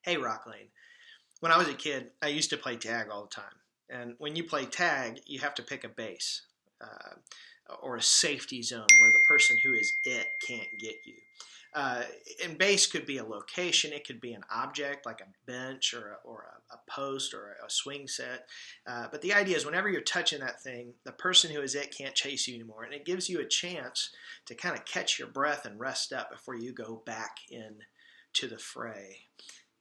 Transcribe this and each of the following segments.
Hey, Rock Lane. When I was a kid, I used to play tag all the time. And when you play tag, you have to pick a base or a safety zone where the person who is it can't get you. Uh, and base could be a location, it could be an object like a bench or a post or a swing set. But the idea is whenever you're touching that thing, the person who is it can't chase you anymore. And it gives you a chance to kind of catch your breath and rest up before you go back in to the fray.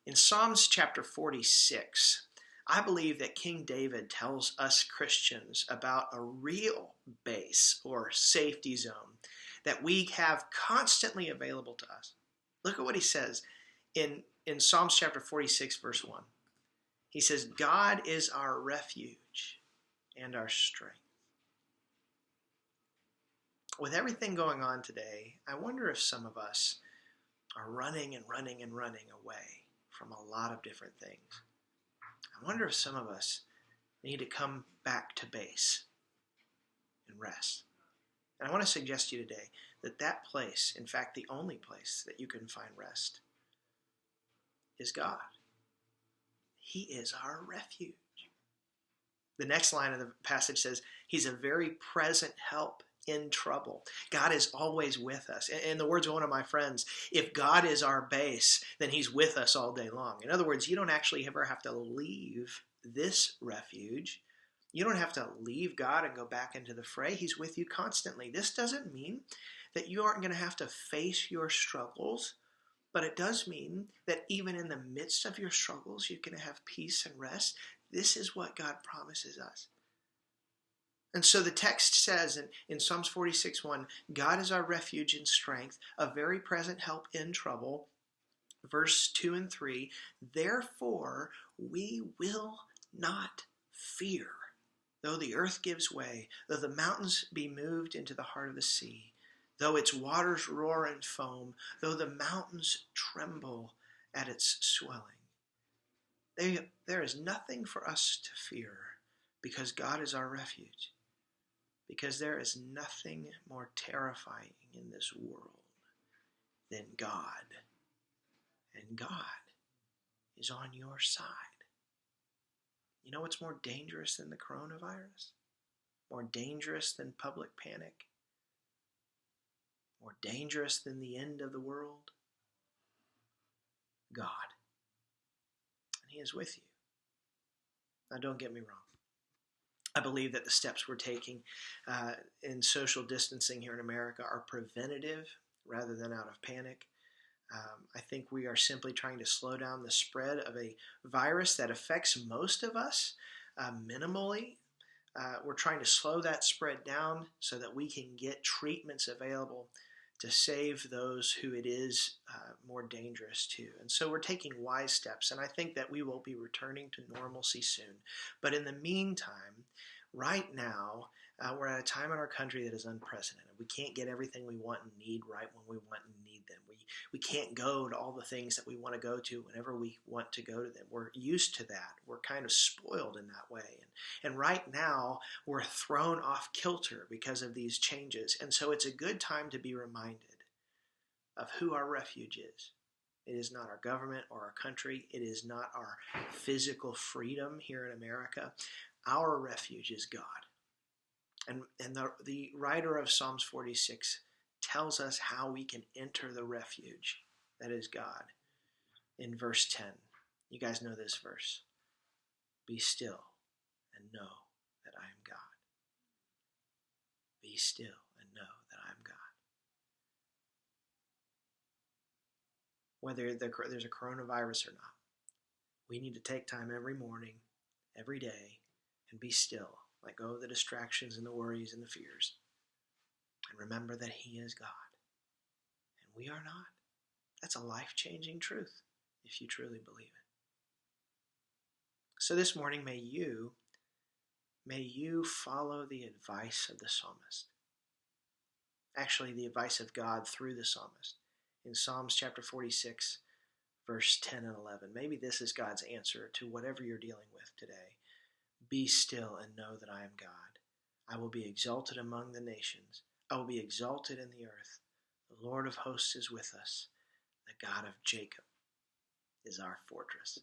In Psalms chapter 46, I believe that King David tells us Christians about a real base or safety zone that we have constantly available to us. Look at what he says in Psalms chapter 46, verse 1. He says, God is our refuge and our strength. With everything going on today, I wonder if some of us are running and running and running away from a lot of different things. I wonder if some of us need to come back to base and rest. And I want to suggest to you today that that place, in fact, the only place that you can find rest, is God. He is our refuge. The next line of the passage says, He's a very present help in trouble. God is always with us. In the words of one of my friends, if God is our base, then He's with us all day long. In other words, you don't actually ever have to leave this refuge. You don't have to leave God and go back into the fray. He's with you constantly. This doesn't mean that you aren't going to have to face your struggles, but it does mean that even in the midst of your struggles, you're going to have peace and rest. This is what God promises us. And so the text says in Psalms 46:1, God is our refuge and strength, a very present help in trouble. Verse 2 and 3, therefore we will not fear, though the earth gives way, though the mountains be moved into the heart of the sea, though its waters roar and foam, though the mountains tremble at its swelling. There is nothing for us to fear because God is our refuge. Because there is nothing more terrifying in this world than God. And God is on your side. You know what's more dangerous than the coronavirus? More dangerous than public panic? More dangerous than the end of the world? God. And He is with you. Now don't get me wrong. I believe that the steps we're taking in social distancing here in America are preventative rather than out of panic. I think we are simply trying to slow down the spread of a virus that affects most of us minimally. We're trying to slow that spread down so that we can get treatments available to save those who it is more dangerous to. And so we're taking wise steps, and I think that we will be returning to normalcy soon. But in the meantime, right now, we're at a time in our country that is unprecedented. We can't get everything we want and need right when we want and need them. We can't go to all the things that we want to go to whenever we want to go to them. We're used to that. We're kind of spoiled in that way. And right now, we're thrown off kilter because of these changes. And so it's a good time to be reminded of who our refuge is. It is not our government or our country. It is not our physical freedom here in America. Our refuge is God. And the writer of Psalms 46 tells us how we can enter the refuge that is God. In verse 10, you guys know this verse. Be still and know that I am God. Be still and know that I am God. Whether there's a coronavirus or not, we need to take time every morning, every day, and be still. Let go of the distractions and the worries and the fears. And remember that He is God. And we are not. That's a life-changing truth if you truly believe it. So this morning, may you follow the advice of the psalmist. Actually, the advice of God through the psalmist. In Psalms chapter 46, verse 10 and 11. Maybe this is God's answer to whatever you're dealing with today. Be still and know that I am God. I will be exalted among the nations. I will be exalted in the earth. The Lord of hosts is with us. The God of Jacob is is our fortress.